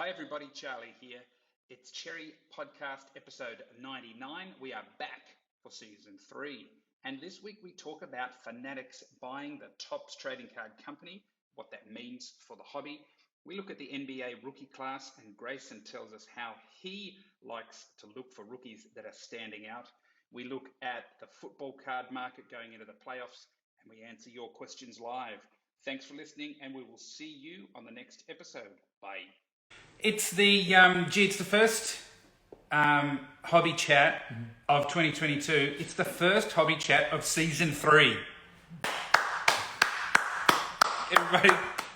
Hi everybody, Charlie here. It's Cherry Podcast episode 99. We are back for season 3. And this week we talk about Fanatics buying the Topps trading card company, what that means for the hobby. We look at the NBA rookie class and Grayson tells us how he likes to look for rookies that are standing out. We look at the football card market going into the playoffs and we answer your questions live. Thanks for listening and we will see you on the next episode. Bye. It's the it's the first hobby chat of 2022. It's the first hobby chat of season 3.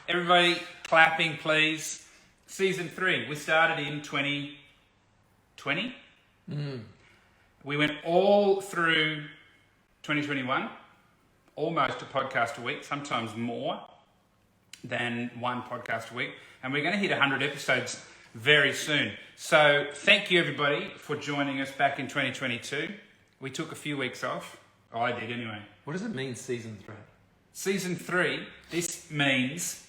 Everybody, clapping, please. Season 3. We started in 2020. We went all through 2021, almost a podcast a week, sometimes more than one podcast a week. And we're going to hit 100 episodes very soon. So thank you, everybody, for joining us back in 2022. We took a few weeks off. Oh, I did anyway. What does it mean, season 3? Season 3, this means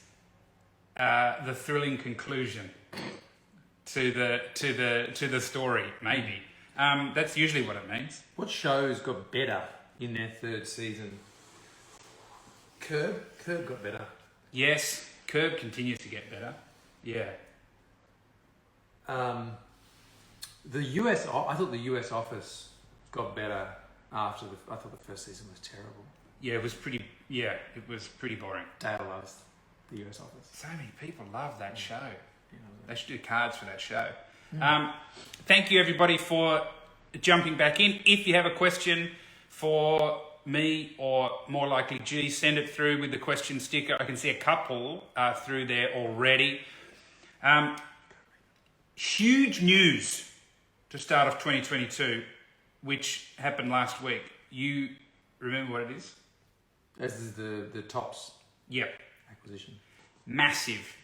the thrilling conclusion to the story, maybe. That's usually what it means. What shows got better in their third season? Curb got better. Yes. Curb continues to get better. Yeah. I thought the US office got better after I thought the first season was terrible. Yeah, it was pretty boring. Dale loves the US office. So many people love that show. Yeah. They should do cards for that show. Thank you everybody for jumping back in. If you have a question for me or more likely G, send it through with the question sticker. I can see a couple through there already. Huge news to start off 2022, which happened last week. You remember what it is? This is the Topps acquisition. Massive.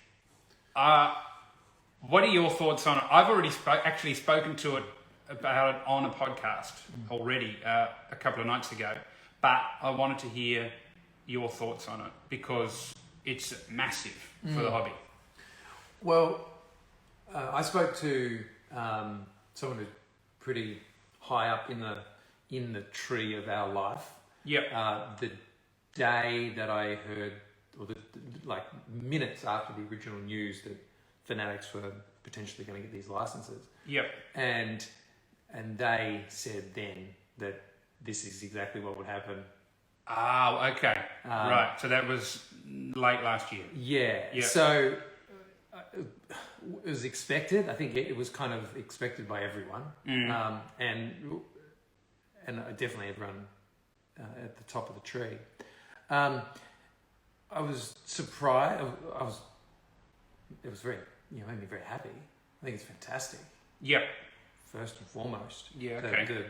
What are your thoughts on it? I've already actually spoken to it about it on a podcast already a couple of nights ago. But I wanted to hear your thoughts on it because it's massive for the hobby. Well, I spoke to someone who's pretty high up in the tree of our life. Yep. The day that I heard, or like minutes after the original news that Fanatics were potentially going to get these licenses. Yep. And they said then that this is exactly what would happen. Oh, okay. Right. So that was late last year. Yeah. Yep. So it was expected. I think it was kind of expected by everyone. And definitely everyone at the top of the tree. I was surprised. It was very, made me very happy. I think it's fantastic. Yep. First and foremost. Yeah. Okay. The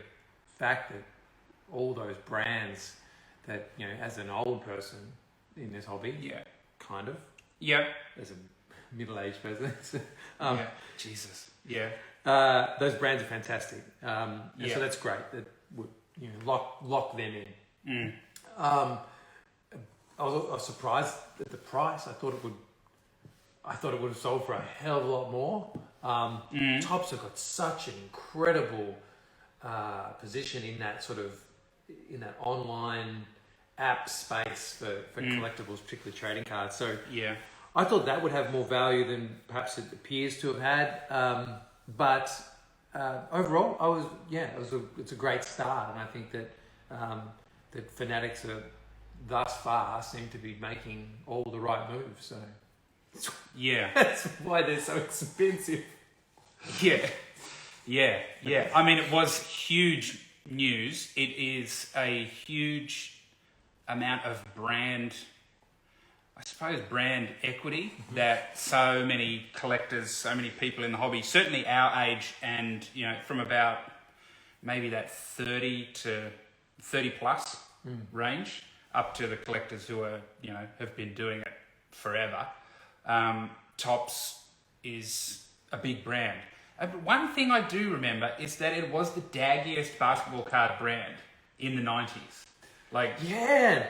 fact that all those brands that, as an old person in this hobby, kind of. Yeah. As a middle-aged person. Jesus. Yeah. Those brands are fantastic. So that's great. That would, lock them in. I was surprised at the price. I thought it would have sold for a hell of a lot more. Topps have got such an incredible position in that in that online app space for collectibles, particularly trading cards. So I thought that would have more value than perhaps it appears to have had. But overall, it's a great start, and I think that that Fanatics are thus far seem to be making all the right moves. So that's why they're so expensive. Yeah. I mean, it was huge news. It is a huge amount of brand equity that so many collectors, so many people in the hobby, certainly our age and, from about maybe that 30 to 30 plus range up to the collectors who are, have been doing it forever. Topps is a big brand. One thing I do remember is that it was the daggiest basketball card brand in the 90s.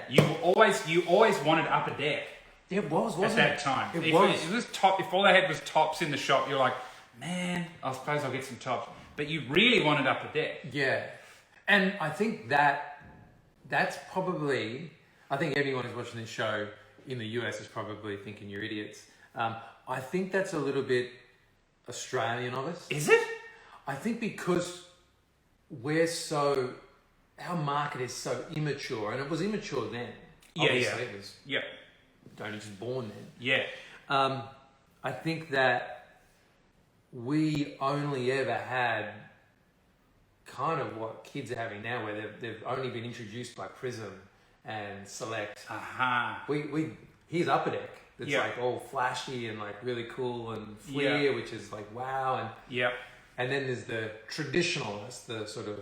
You always wanted Upper Deck. It was, wasn't it? At that time. It was. It was top. If all they had was tops in the shop, you're like, man, I suppose I'll get some tops. But you really wanted Upper Deck. Yeah. And I think that's probably... I think anyone who's watching this show in the US is probably thinking you're idiots. I think that's a little bit Australian of us. Is it? I think because our market is so immature, and it was immature then. Obviously, it was only just born then. Yeah. I think that we only ever had kind of what kids are having now, where they've only been introduced by Prism and Select. Here's Upper Deck. It's like all flashy and like really cool and flair, which is like wow. And then there's the traditionalist, the sort of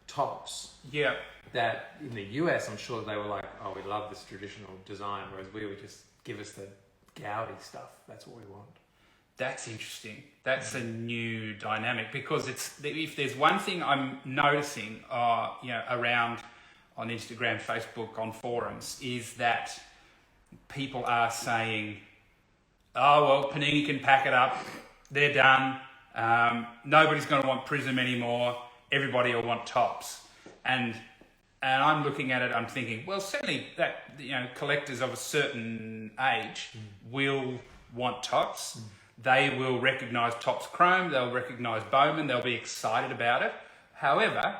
tops. Yeah. That in the US, I'm sure they were like, oh, we love this traditional design, whereas we would just give us the Gaudi stuff. That's what we want. That's interesting. That's a new dynamic, because if there's one thing I'm noticing, around on Instagram, Facebook, on forums, is that people are saying, oh, well, Panini can pack it up. They're done. Nobody's going to want Prism anymore. Everybody will want tops. And I'm looking at it, I'm thinking, well, certainly that, collectors of a certain age will want tops. They will recognise Topps Chrome. They'll recognise Bowman. They'll be excited about it. However,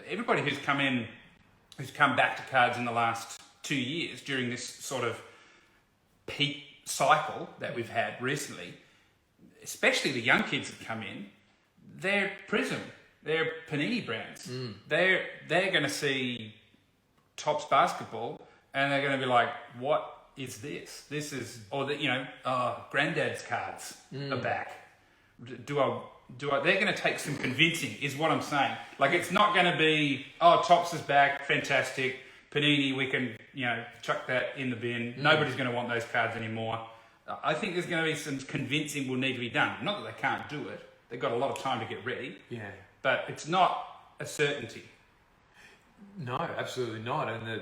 everybody who's come back to cards in the last 2 years during this sort of peak cycle that we've had recently, especially the young kids that come in, they're Prism, they're Panini brands. They're going to see Topps basketball and they're going to be like, what is this? This is, Granddad's cards are back. They're going to take some convincing, is what I'm saying. Like, it's not going to be, oh, Topps is back, fantastic. Panini, we can, chuck that in the bin. Nobody's going to want those cards anymore. I think there's going to be some convincing will need to be done. Not that they can't do it. They've got a lot of time to get ready. Yeah. But it's not a certainty. No, absolutely not. And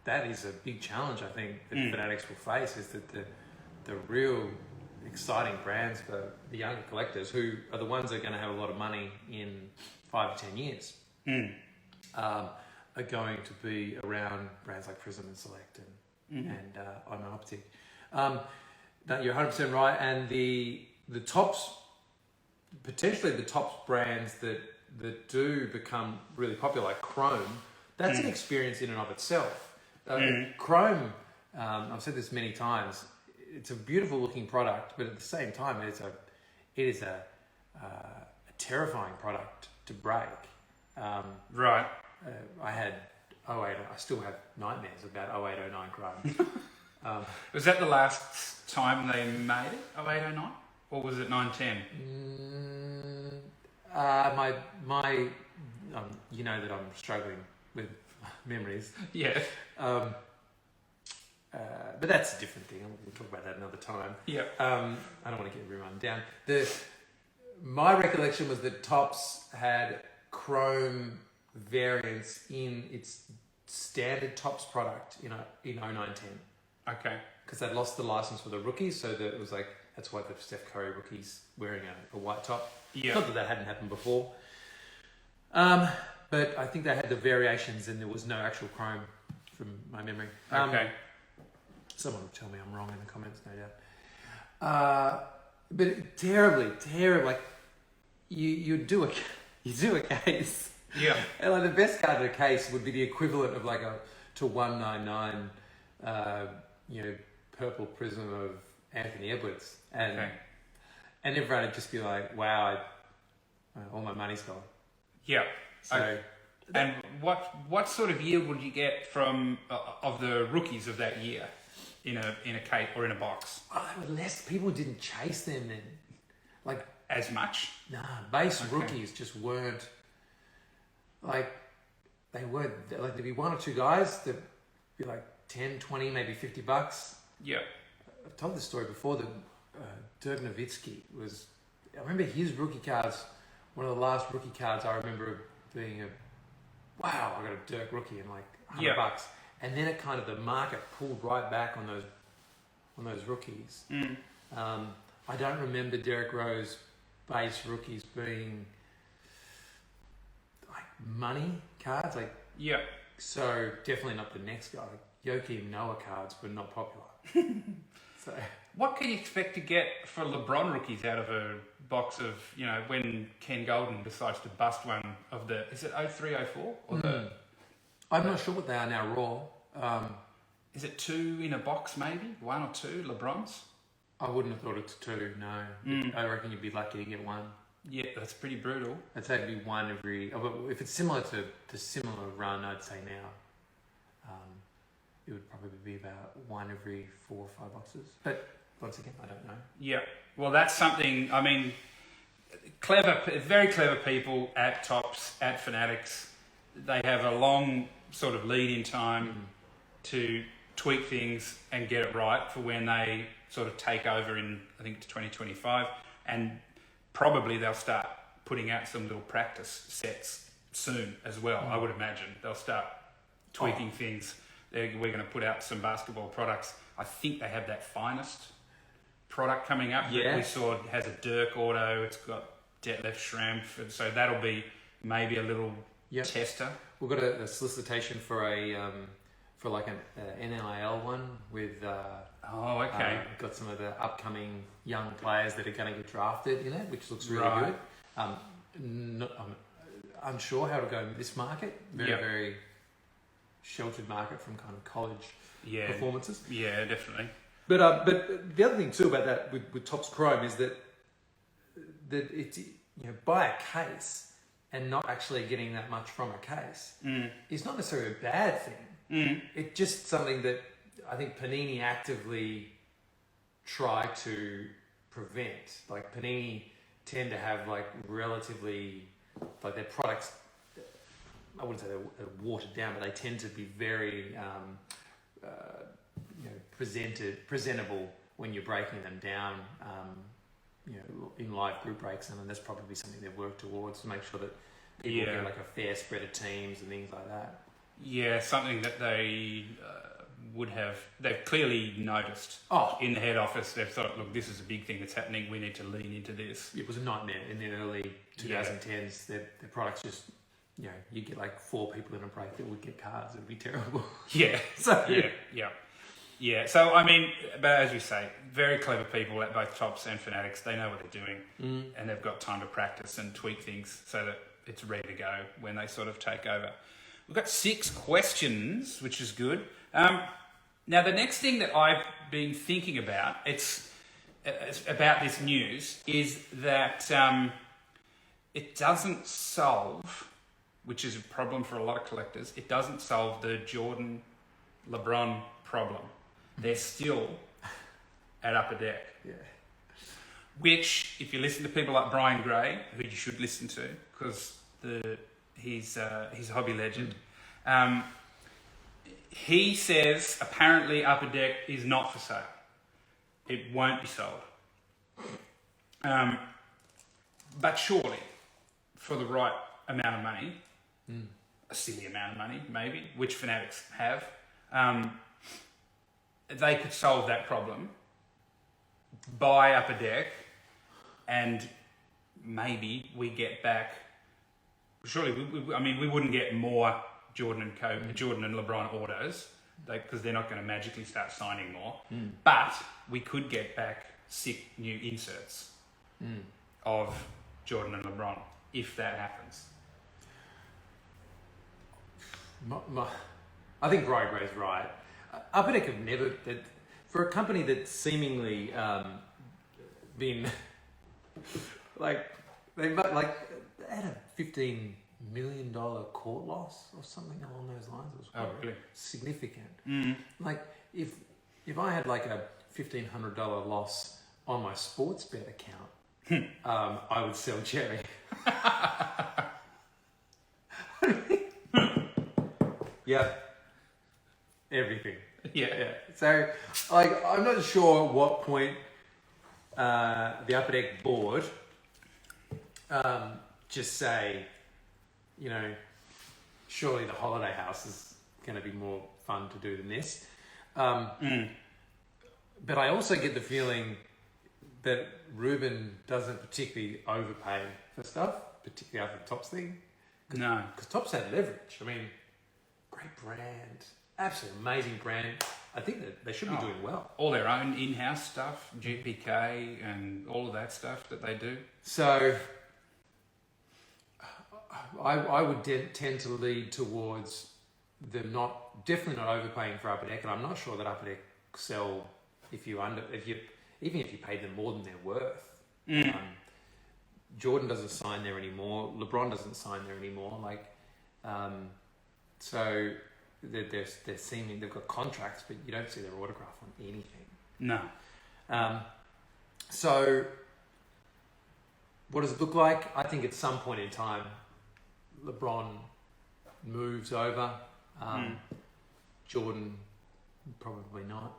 that is a big challenge, I think, that Fanatics will face, is that the real exciting brands for the younger collectors, who are the ones that are going to have a lot of money in 5 to 10 years, are going to be around brands like Prism and Select and Arbitec. You're 100% right. And the tops, potentially the Topps brands that do become really popular, like Chrome, that's an experience in and of itself. Chrome, I've said this many times, it's a beautiful looking product, but at the same time, it is a terrifying product to break. Right. I had 08, I still have nightmares about 08, 09 Chrome. Was that the last time they made it, 08, 09? Or was it 9, 10? You know that I'm struggling with memories. Yeah. But that's a different thing. We'll talk about that another time. Yeah. I don't want to get everyone down. My recollection was that Topps had Chrome variants in its standard Topps product in 09-10. Okay. Because they'd lost the license for the rookies, so that it was like, that's why the Steph Curry rookies wearing a white top. Yeah. Not that hadn't happened before. But I think they had the variations and there was no actual Chrome from my memory. Okay. Someone will tell me I'm wrong in the comments, no doubt. But terribly, like you do a case. Yeah. And like the best card in a case would be the equivalent of like to 199, purple Prism of Anthony Edwards, and everyone would just be like, wow, all my money's gone. Yeah. So. And what sort of yield would you get from of the rookies of that year in a case or in a box? Oh, they were less. People didn't chase them then, like as much. Nah, base rookies just weren't like they weren't like there'd be one or two guys that'd be like 10, 20, maybe $50. Yeah, I've told this story before. That Dirk Nowitzki was. I remember his rookie cards. One of the last rookie cards I remember being wow, I got a Dirk rookie and like $100, and then the market pulled right back on those rookies. I don't remember Derrick Rose base rookies being like money cards, like yeah. So definitely not the next guy. Like Joakim Noah cards were not popular. So what can you expect to get for LeBron rookies out of a box of, when Ken Golden decides to bust one of the, is it 03, 04? Or I'm not sure what they are now, raw. Is it 2 in a box maybe? 1 or 2 LeBrons? I wouldn't have thought it's 2, no. I reckon you'd be lucky to get 1. Yeah, that's pretty brutal. I'd say it'd be 1 every... If it's similar to the similar run, I'd say now, it would probably be about 1 every 4 or 5 boxes. But once again, I don't know. Yeah, well, that's something, very clever people at Topps, at Fanatics. They have a long sort of lead-in time to tweak things and get it right for when they sort of take over in, I think, 2025. And probably they'll start putting out some little practice sets soon as well, I would imagine. They'll start tweaking things. We're going to put out some basketball products. I think they have that finest product coming up that we saw. It has a Dirk auto. It's got Detlef Schrempf. So that'll be maybe a little tester. We've got a solicitation for an NIL one with... got some of the upcoming young players that are going to get drafted in it, which looks really good. I'm unsure how to go in this market. Very sheltered market from kind of college performances. Yeah, definitely. But the other thing too about that with Topps Chrome is that it's buy a case and not actually getting that much from a case is not necessarily a bad thing. It's just something that I think Panini actively try to prevent. Like Panini tend to have relatively their products, I wouldn't say they're watered down, but they tend to be very presentable when you're breaking them down in live group breaks, and that's probably something they've worked towards to make sure that people get a fair spread of teams and things like that. Yeah, something that they they've clearly noticed in the head office. They've thought, look, this is a big thing that's happening. We need to lean into this. It was a nightmare in the early 2010s. Their products just, you get 4 people in a break that would get cards. It would be terrible. Yeah. Yeah. So, but as you say, very clever people at both Topps and Fanatics. They know what they're doing, and they've got time to practice and tweak things so that it's ready to go when they sort of take over. We've got 6 questions, which is good. Now, the next thing that I've been thinking about, it's about this news, is that it doesn't solve, which is a problem for a lot of collectors, it doesn't solve the Jordan LeBron problem. They're still at Upper Deck. Yeah. Which, if you listen to people like Brian Gray, who you should listen to, because he's a hobby legend, he says apparently Upper Deck is not for sale. It won't be sold. But surely, for the right amount of money, a silly amount of money maybe, which Fanatics have, they could solve that problem, buy Upper Deck, and maybe we get back... Surely, we wouldn't get more Jordan and LeBron autos, because they're not going to magically start signing more. But we could get back sick new inserts of Jordan and LeBron if that happens. I think Brian Gray's right. Upper Deck have never, for a company that's seemingly been they had a $15 million court loss or something along those lines. It was quite really? Significant. If I had a $1,500 loss on my sports bet account, I would sell Jerry. Yeah. Everything. Yeah. So, I'm not sure at what point the Upper Deck board just say, surely the holiday house is going to be more fun to do than this. But I also get the feeling that Ruben doesn't particularly overpay for stuff, particularly after the Topps thing. No. Because Topps had leverage. I mean, great brand. Absolutely amazing brand. I think that they should be doing well. All their own in-house stuff, GPK and all of that stuff that they do. So I would tend to lead towards them definitely not overpaying for Arbitec, and I'm not sure that Arbitec sell even if you pay them more than they're worth. Jordan doesn't sign there anymore. LeBron doesn't sign there anymore. So they're seeming they've got contracts, but you don't see their autograph on anything. No. So what does it look like? I think at some point in time, LeBron moves over. Jordan, probably not.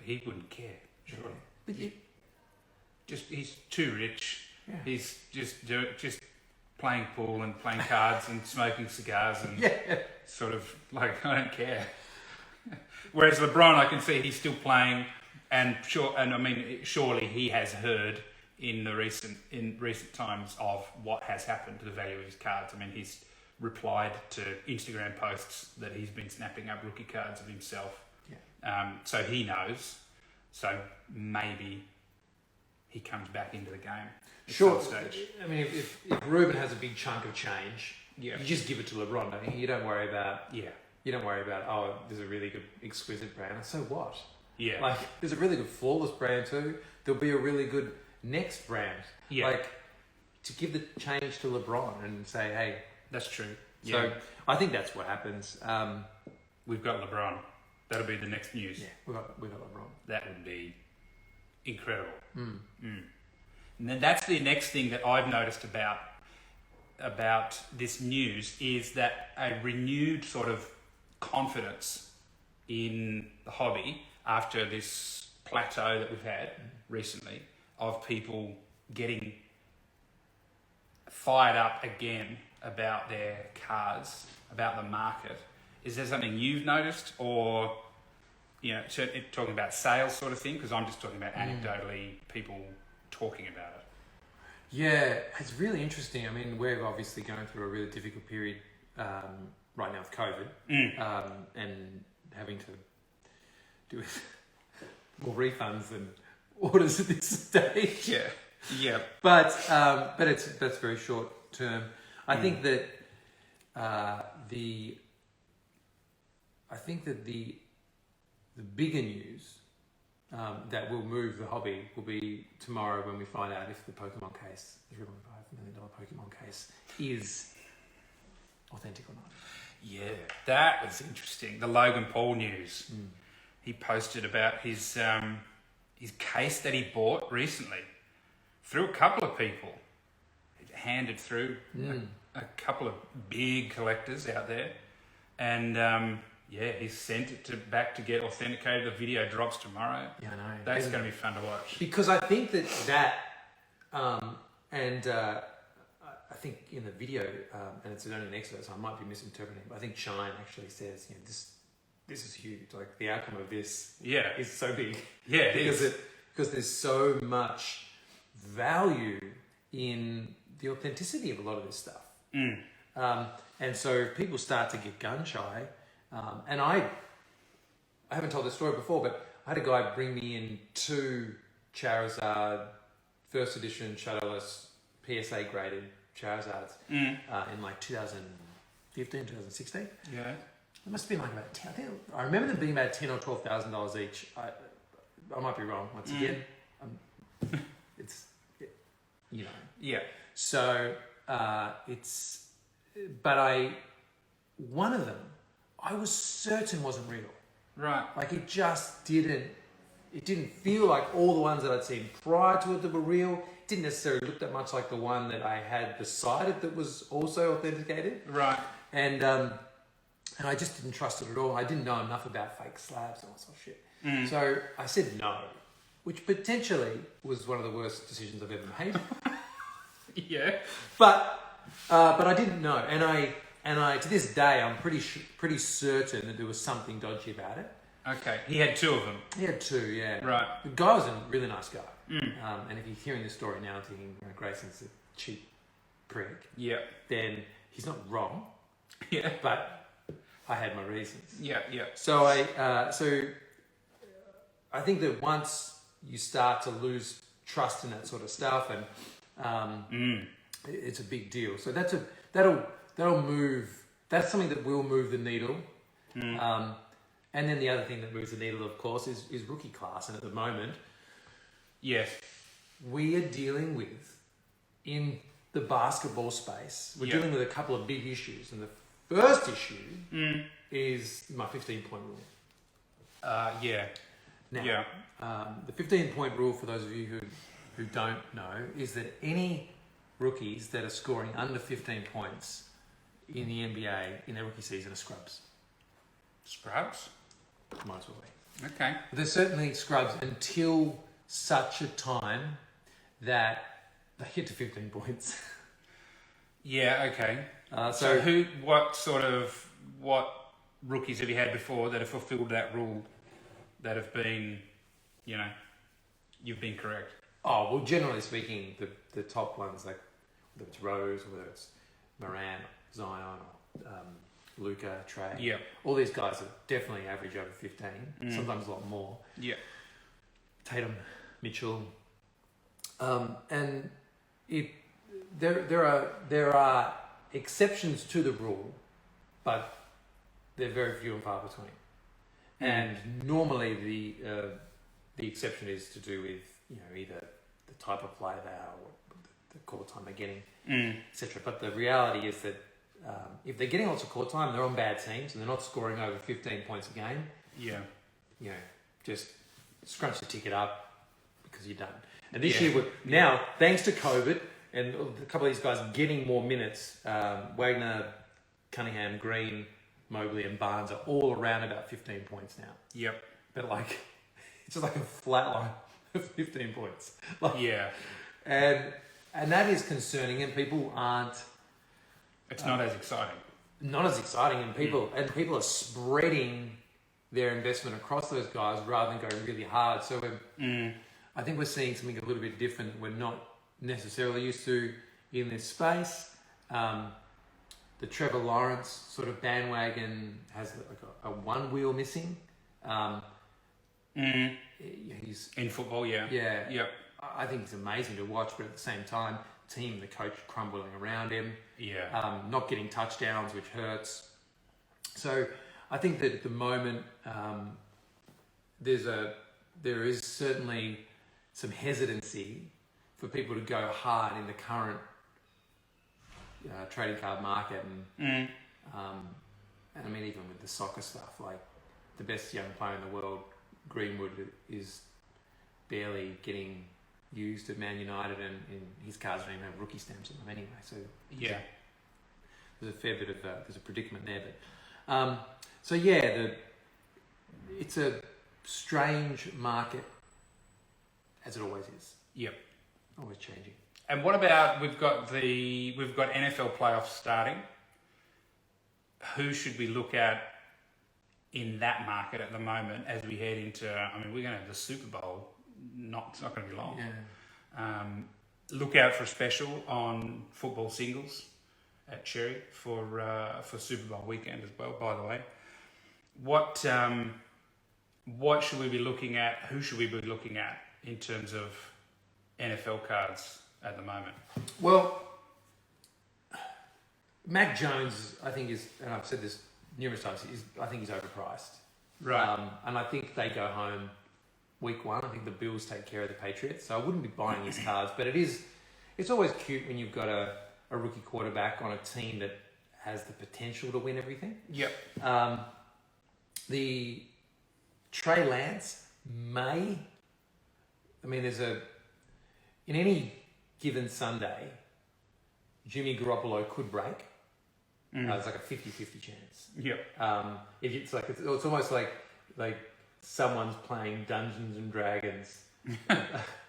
He wouldn't care, surely. But He's too rich. Yeah. He's just playing pool and playing cards and smoking cigars and sort of like, I don't care. Whereas LeBron, I can see he's still playing, and I mean, surely he has heard in recent times of what has happened to the value of his cards. I mean, he's replied to Instagram posts that he's been snapping up rookie cards of himself. Yeah. So he knows. So maybe he comes back into the game. Sure. I mean, if Ruben has a big chunk of change, you just give it to LeBron. Don't you? You don't worry about. Yeah. You don't worry about. Oh, there's a really good exquisite brand. So what? Yeah. Like, there's a really good flawless brand too. There'll be a really good next brand. Yeah. Like, to give the change to LeBron and say, hey. That's true. So Yeah. I think that's what happens. We've got LeBron. That'll be the next news. Yeah, we got LeBron. That would be incredible. And then that's the next thing that I've noticed about this news is that a renewed sort of confidence in the hobby after this plateau that we've had recently of people getting fired up again about their cards, about the market. Is there something you've noticed, or talking about sales sort of thing? Because I'm just talking about anecdotally people talking about it. Yeah, it's really interesting. I mean, we're obviously going through a really difficult period right now with COVID, and having to do more refunds than orders at this stage. Yeah. But that's very short term. I think that the bigger news that will move the hobby will be tomorrow when we find out if the Pokemon case, the $3.5 million Pokemon case, is authentic or not. Yeah, that was interesting. The Logan Paul news. He posted about his case that he bought recently through a couple of people. He handed through a couple of big collectors out there, and he sent it back to get authenticated. The video drops tomorrow. Yeah, I know. That's going to be fun to watch. Because I think that I think in the video, and it's only an excerpt, so I might be misinterpreting, but I think Shine actually says, this is huge. Like, the outcome of this is so big. Yeah, because there's so much value in the authenticity of a lot of this stuff. And so if people start to get gun shy, and I haven't told this story before, but I had a guy bring me in 2 Charizard first edition shadowless PSA graded Charizards in like 2015, 2016. Yeah. It must have been like about 10. I remember them being about $10,000 or $12,000 each. I might be wrong once again. Yeah. So one of them, I was certain wasn't real. Right. Like, it just didn't feel like all the ones that I'd seen prior to it that were real. It didn't necessarily look that much like the one that I had beside it that was also authenticated. Right. And I just didn't trust it at all. I didn't know enough about fake slabs and all that sort of shit. So I said no, which potentially was one of the worst decisions I've ever made. Yeah. But I didn't know, and to this day, I'm pretty certain that there was something dodgy about it. Okay, he had 2 of them. He had 2, yeah. Right. The guy was a really nice guy. And if you're hearing this story now, thinking Grayson's a cheap prick, then he's not wrong. Yeah. But I had my reasons. Yeah. So I think that once you start to lose trust in that sort of stuff, and it's a big deal. So that'll move. That's something that will move the needle. And then the other thing that moves the needle, of course, is rookie class. And at the moment, yes, we are dealing with, in the basketball space, we're dealing with a couple of big issues. And the first issue is my 15-point rule. Now, the 15-point rule, for those of you who don't know, is that any rookies that are scoring under 15 points in the NBA in their rookie season are scrubs. Scrubs? Might as well be. Okay. They're certainly scrubs until such a time that they get to 15 points. Yeah, okay. So what rookies have you had before that have fulfilled that rule, that have been, you've been correct? Oh, well, generally speaking, the top ones, like whether it's Rose, or whether it's Moran, Zion, or Luka, Trey, all these guys are definitely average over 15, sometimes a lot more. Yeah. Tatum, Mitchell, and there are exceptions to the rule, but they're very few and far between. And normally the exception is to do with either the type of player they are, or the court time they're getting, etc. But the reality is that if they're getting lots of court time, they're on bad teams and they're not scoring over 15 points a game. Yeah. Just scrunch the ticket up because you're done. And this year, now, thanks to COVID and a couple of these guys getting more minutes, Wagner, Cunningham, Green, Mobley and Barnes are all around about 15 points now. Yep. But it's just like a flat line of 15 points. And that is concerning, and people aren't... It's not as exciting. Not as exciting, and people are spreading their investment across those guys rather than going really hard. So I think we're seeing something a little bit different that we're not necessarily used to in this space. The Trevor Lawrence sort of bandwagon has a one wheel missing. He's in football, yeah. I think it's amazing to watch, but at the same time, the coach crumbling around him. Not getting touchdowns, which hurts. So I think that at the moment there is certainly some hesitancy for people to go hard in the current trading card market, and I mean, even with the soccer stuff, like the best young player in the world, Greenwood, is barely getting used at Man United, and his cards don't even have rookie stamps on them anyway. So there's a fair bit of there's a predicament there, but it's a strange market, as it always is. Yep, always changing. And what about we've got NFL playoffs starting? Who should we look at in that market at the moment as we head into? I mean, we're going to have the Super Bowl. It's not going to be long. Yeah. Look out for a special on football singles at Cherry for Super Bowl weekend as well. By the way, what should we be looking at? Who should we be looking at in terms of NFL cards at the moment? Well, Mac Jones, I think and I've said this numerous times, I think he's overpriced. Right. And I think they go home week 1. I think the Bills take care of the Patriots, so I wouldn't be buying his cards. But it's always cute when you've got a rookie quarterback on a team that has the potential to win everything. Yep. The Trey Lance in any given Sunday, Jimmy Garoppolo could break. It's like a 50-50 chance. Yep. It's almost like someone's playing Dungeons and Dragons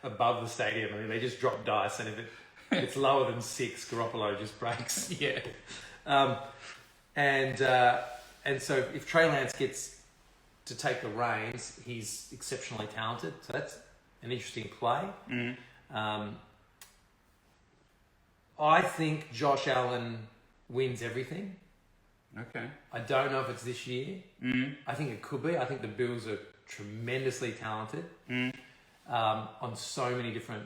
above the stadium. I mean, they just drop dice, and if it's lower than 6, Garoppolo just breaks. Yeah. And so if Trey Lance gets to take the reins, he's exceptionally talented. So that's an interesting play. I think Josh Allen wins everything. Okay. I don't know if it's this year. I think it could be. I think the Bills are tremendously talented on so many different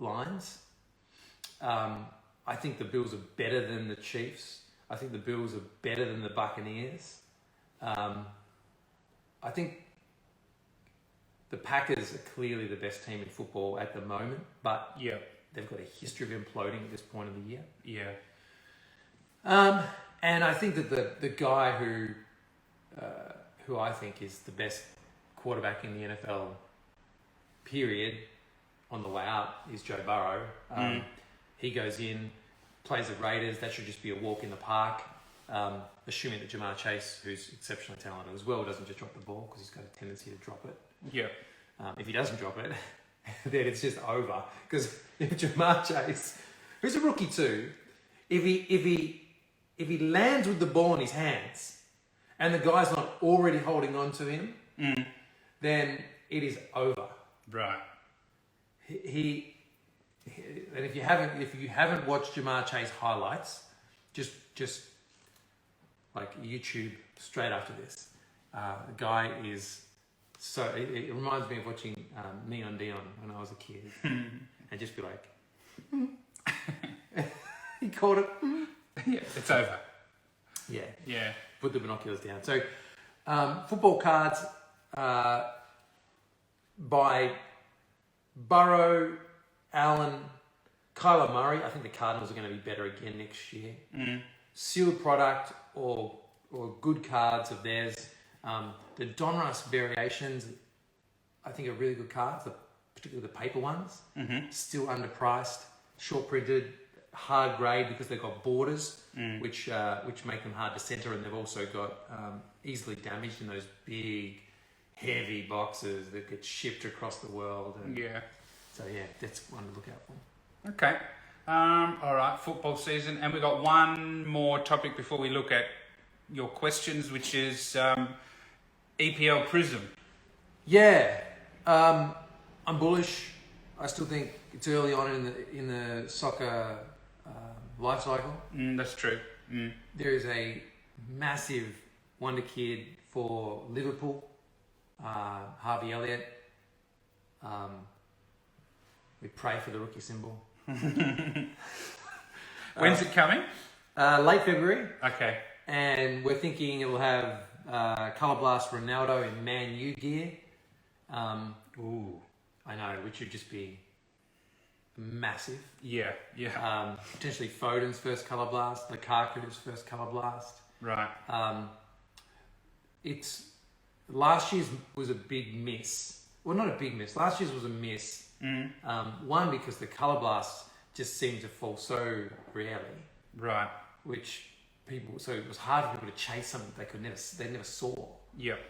lines. I think the Bills are better than the Chiefs. I think the Bills are better than the Buccaneers. I think the Packers are clearly the best team in football at the moment, but they've got a history of imploding at this point of the year. Yeah. And I think that the guy who I think is the best quarterback in the NFL, period, on the way out is Joe Burrow. He goes in, plays the Raiders. That should just be a walk in the park. Assuming that Jamar Chase, who's exceptionally talented as well, doesn't just drop the ball because he's got a tendency to drop it. Yeah. If he doesn't drop it, then it's just over. Because if Jamar Chase, who's a rookie too, if he lands with the ball in his hands and the guy's not already holding on to him, then it is over. Right. And if you haven't watched Jamar Chase highlights, just like YouTube straight after this. The guy is so. It reminds me of watching Neon Dion when I was a kid, and just be like, he caught it. Yeah, it's over. Yeah. Yeah. Put the binoculars down. So, football cards by Burrow, Allen, Kyler Murray. I think the Cardinals are going to be better again next year. Sealed product or good cards of theirs. The Donrus variations, I think, are really good cards, particularly the paper ones. Still underpriced, short printed, hard grade because they've got borders, which make them hard to center, and they've also got easily damaged in those big, heavy boxes that get shipped across the world. And so that's one to look out for. Okay. All right, football season, and we've got one more topic before we look at your questions, which is EPL Prism. Yeah, I'm bullish. I still think it's early on in the soccer life cycle. That's true. There is a massive wonder kid for Liverpool, Harvey Elliott. We pray for the rookie symbol. When's it coming? Late February. Okay. And we're thinking it'll have Colour Blast Ronaldo in Man U gear. Ooh. I know, which would just be massive. Yeah. Potentially Foden's first Colour Blast, Lukaku's first Colour Blast. Right. Last year's was a big miss. Well, not a big miss. Last year's was a miss. One, because the Colour Blasts just seemed to fall so rarely. Right. So it was hard for people to chase something they never saw. Yep.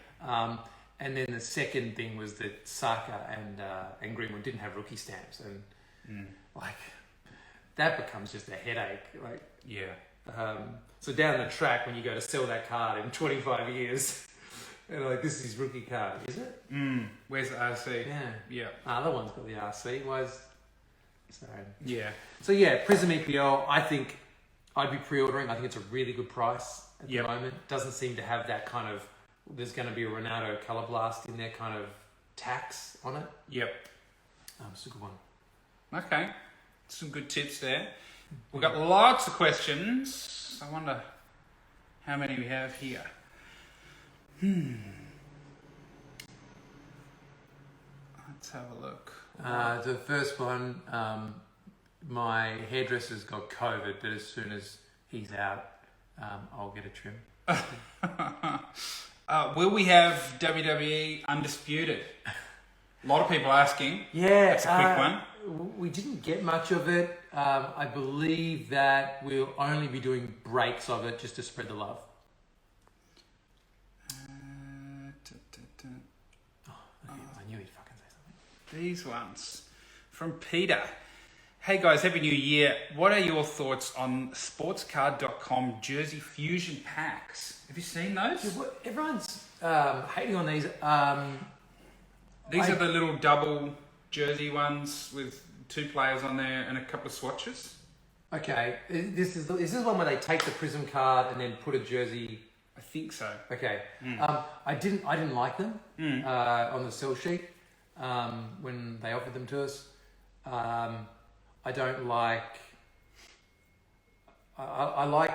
And then the second thing was that Saka and Greenwood didn't have rookie stamps, and that becomes just a headache. So down the track, when you go to sell that card in 25 years, and this is his rookie card, is it? Where's the RC? Yeah. Other one's got the RC. Yeah. So Prism EPL. I think I'd be pre-ordering. I think it's a really good price at the moment. Doesn't seem to have that kind of. There's going to be a Ronaldo Colour Blast in there, kind of tax on it. Yep. It's a good one. Okay. Some good tips there. We've got lots of questions. I wonder how many we have here. Let's have a look. The first one, my hairdresser's got COVID, but as soon as he's out, I'll get a trim. Will we have WWE Undisputed? A lot of people asking. Yeah. That's a quick one. We didn't get much of it. I believe that we'll only be doing breaks of it just to spread the love. I knew he'd fucking say something. These ones from Peter. Hey guys, Happy New Year. What are your thoughts on sportscard.com jersey fusion packs? Have you seen those? Yeah, everyone's hating on these. These are the little double jersey ones with 2 players on there and a couple of swatches. Okay, is this one where they take the Prism card and then put a jersey? I think so. Okay, I didn't like them on the sell sheet when they offered them to us. I don't like. I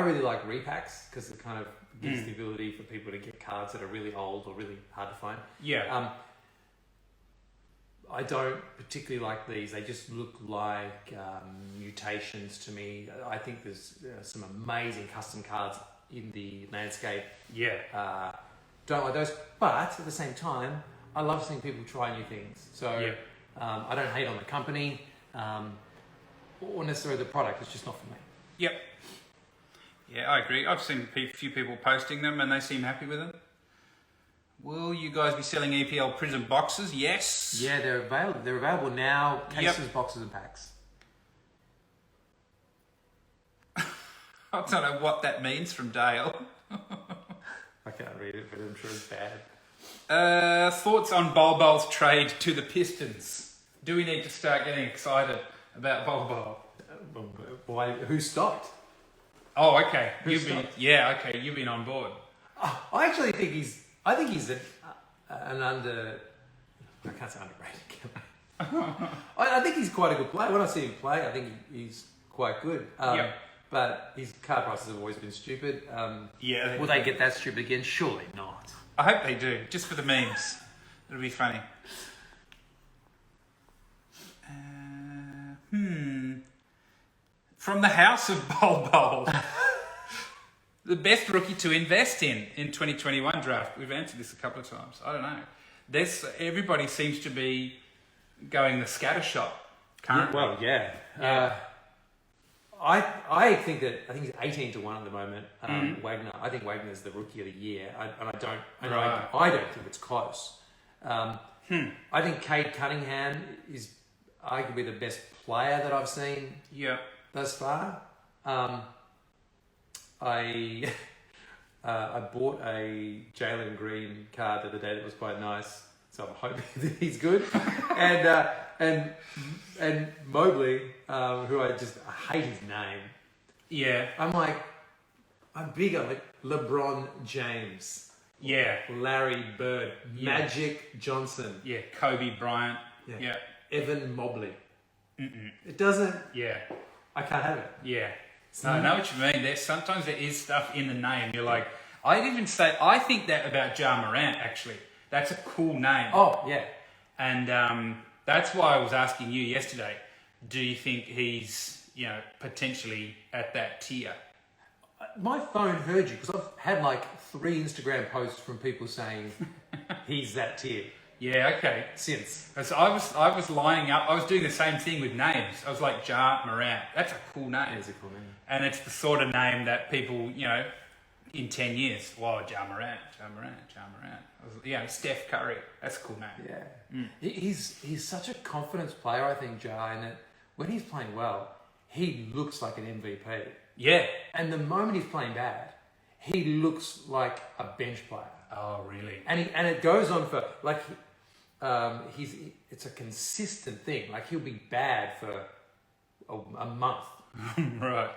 really like repacks because it kind of gives the ability for people to get cards that are really old or really hard to find. Yeah. I don't particularly like these. They just look like mutations to me. I think there's some amazing custom cards in the landscape. Yeah. Don't like those, but at the same time, I love seeing people try new things. So I don't hate on the company or necessarily the product. It's just not for me. Yep. Yeah, I agree. I've seen a few people posting them and they seem happy with them. Will you guys be selling EPL Prism boxes? Yes. Yeah, they're available. They're available now. Cases, boxes, and packs. I don't know what that means from Dale. I can't read it, but I'm sure it's bad. Thoughts on Volvo's trade to the Pistons? Do we need to start getting excited about Volvo? Why? Who stopped? Oh, okay. You've been on board. I actually think he's an under. I can't say underrated. I think he's quite a good player. When I see him play, I think he's quite good. But his card prices have always been stupid. Will they get that stupid again? Surely not. I hope they do, just for the memes. It'll be funny. From the house of Bol Bol. The best rookie to invest in 2021 draft. We've answered this a couple of times. I don't know. Everybody seems to be going the scatter shot currently. I think he's 18 to 1 at the moment. Wagner. I think Wagner's the rookie of the year. I don't think it's close. I think Cade Cunningham is arguably the best player that I've seen thus far. I bought a Jalen Green card the other day that was quite nice, so I'm hoping that he's good. And Mobley, who I hate his name. Yeah. I'm big on LeBron James. Yeah. Larry Bird. Magic Johnson. Yeah. Kobe Bryant. Yeah. Evan Mobley. It doesn't. Yeah. I can't have it. Yeah. No, I know what you mean. Sometimes there is stuff in the name. You're like, I think that about Ja Morant, actually. That's a cool name. Oh, yeah. And that's why I was asking you yesterday, do you think he's, potentially at that tier? My phone heard you because I've had 3 Instagram posts from people saying he's that tier. Yeah, okay. Since. So I was lining up. I was doing the same thing with names. I was like, Ja Morant. That's a cool name. It is a cool name. And it's the sort of name that people, in 10 years, wow, Ja Morant. Steph Curry. That's a cool name. Yeah. He's such a confidence player, I think, Ja, and that when he's playing well, he looks like an MVP. Yeah. And the moment he's playing bad, he looks like a bench player. Oh, really? And it goes on for it's a consistent thing. He'll be bad for a month. Right.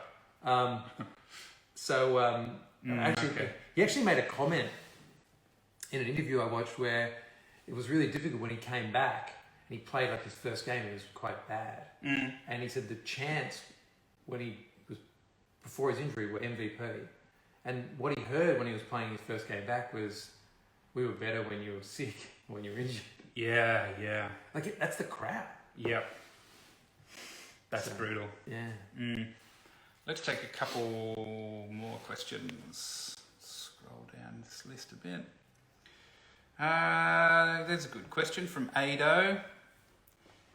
He actually made a comment in an interview I watched where it was really difficult when he came back and he played his first game. It was quite bad. And he said the chants when he was before his injury were MVP. And what he heard when he was playing his first game back was, we were better when you were sick, when you were injured. Yeah, yeah. That's the crap. Yep. That's brutal. Yeah. Let's take a couple more questions. Scroll down this list a bit. There's a good question from Ado.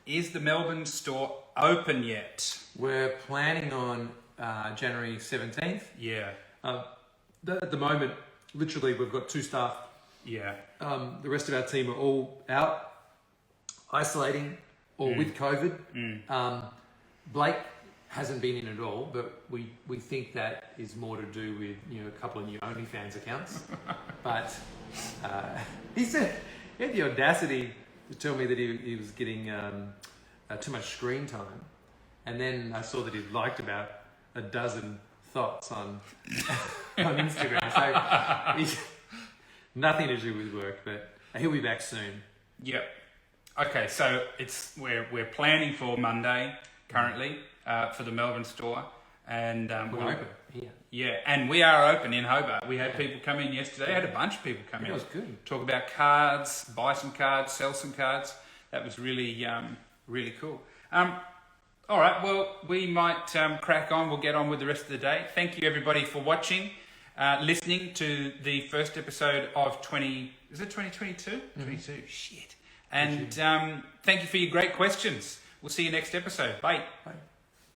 Is the Melbourne store open yet? We're planning on January 17th. Yeah. At the moment, literally, we've got 2 staff. Yeah. The rest of our team are all out, isolating or with COVID. Blake hasn't been in at all, but we think that is more to do with a couple of new OnlyFans accounts. But he had the audacity to tell me that he was getting too much screen time, and then I saw that he'd liked about a dozen thoughts on Instagram. So he's nothing to do with work, but he'll be back soon. Yep. Okay, so we're planning for Monday currently for the Melbourne store, and we're open here. Yeah, and we are open in Hobart. We had people come in yesterday. I had a bunch of people come in. It was good. Talk about cards, buy some cards, sell some cards. That was really really cool. All right, well, we might crack on. We'll get on with the rest of the day. Thank you, everybody, for watching, listening to the first episode of 2022? Mm-hmm. 22, shit. And thank you for your great questions. We'll see you next episode. Bye. Bye.